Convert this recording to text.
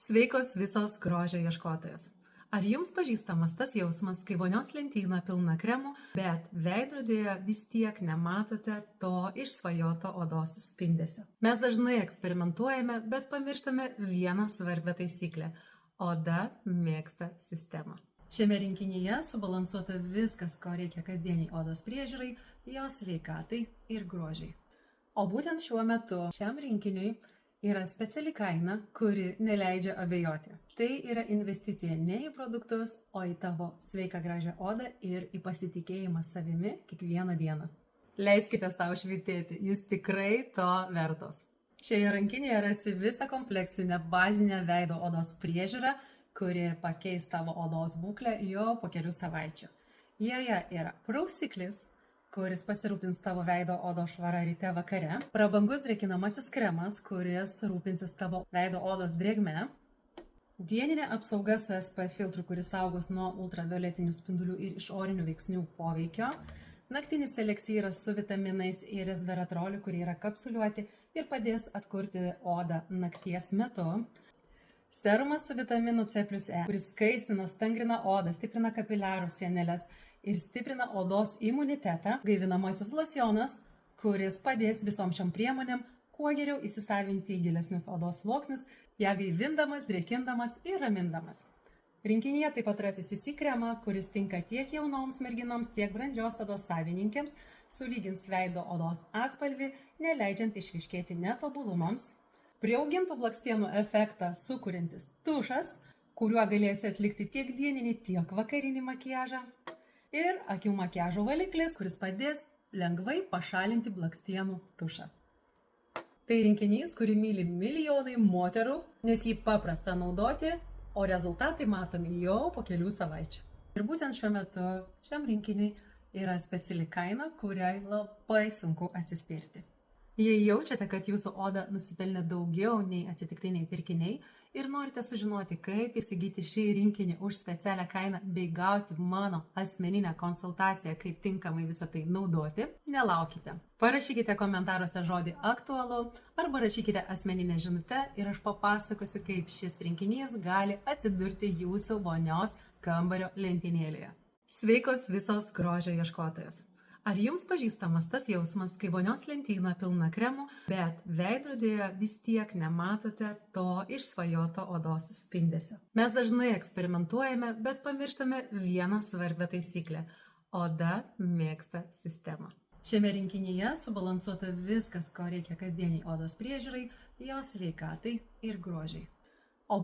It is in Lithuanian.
Sveikos visos grožio ieškotojos. Ar jums pažįstamas tas jausmas, kai vonios lentyna pilna kremų, bet veidrodėje vis tiek nematote to išsvajoto odos spindesio? Mes dažnai eksperimentuojame, bet pamirštame vieną svarbią taisyklę – oda mėgsta sistemą. Šiame rinkinyje subalansuota viskas, ko reikia kasdieniai odos priežiūrai, jos sveikatai ir grožiai. O būtent šiuo metu šiam rinkiniui yra speciali kaina, kuri neleidžia abejoti. Tai yra investicija ne į produktus, o į tavo sveiką gražią odą ir į pasitikėjimą savimi kiekvieną dieną. Leiskite savo švytėti, jūs tikrai to vertos. Šioje rankinėje rasi visą kompleksinę bazinę veido odos priežiūrą, kuri pakeis tavo odos būklę jau po kelių savaičių. Joje yra prausiklis, kuris pasirūpins tavo veido odos švara ryte vakare, prabangus drėkinamasis kremas, kuris rūpinsis tavo veido odos drėgme, dieninė apsauga su SPF filtru, kuris saugos nuo ultravioletinių spindulių ir išorinių veiksnių poveikio, naktinis eleksyras su vitaminais ir resveratroliu, kurie yra kapsuliuoti ir padės atkurti odą nakties metu, serumas su vitaminu C+E, kuris skaistina, stangrina odą, stiprina kapiliarų sieneles ir stiprina odos imunitetą, gaivinamasis losjonas, kuris padės visom šiom priemonėm kuo geriau įsisavinti į gilesnius odos sluoksnius, ją gaivindamas, drėkindamas ir ramindamas. Rinkinyje taip pat rasi CC kremą, kuris tinka tiek jaunoms merginoms, tiek brandžios odos savininkėms, sulygins veido odos atspalvį, neleidžiant išryškėti netobulumams, priaugintų blakstienų efektą sukuriantis tušas, kuriuo galėsi atlikti tiek dieninį, tiek vakarinį makiažą, ir akių makiažo valiklis, kuris padės lengvai pašalinti blakstienų tušą. Tai rinkinys, kurį myli milijonai moterų, nes jį paprasta naudoti, o rezultatai matomi jau po kelių savaičių. Ir būtent šiuo metu šiam rinkiniui yra speciali kaina, kuriai labai sunku atsispirti. Jei jaučiate, kad jūsų oda nusipelnė daugiau nei atsitiktiniai pirkiniai ir norite sužinoti, kaip įsigyti šį rinkinį už specialią kainą bei gauti mano asmeninę konsultaciją, kaip tinkamai visą tai naudoti, nelaukite. Parašykite komentaruose žodį aktualu arba rašykite asmeninę žinutę ir aš papasakosiu, kaip šis rinkinys gali atsidurti jūsų vonios kambario lentynėlėje. Sveikos visos grožio ieškotojos. Ar jums pažįstamas tas jausmas, kai vonios lentyna pilna kremų, bet veidrodėje vis tiek nematote to išsvajoto odos spindesio? Mes dažnai eksperimentuojame, bet pamirštame vieną svarbią taisyklę – oda mėgsta sistemą. Šiame rinkinyje subalansuota viskas, ko reikia kasdieniai odos priežiūrai, jos sveikatai ir grožiai.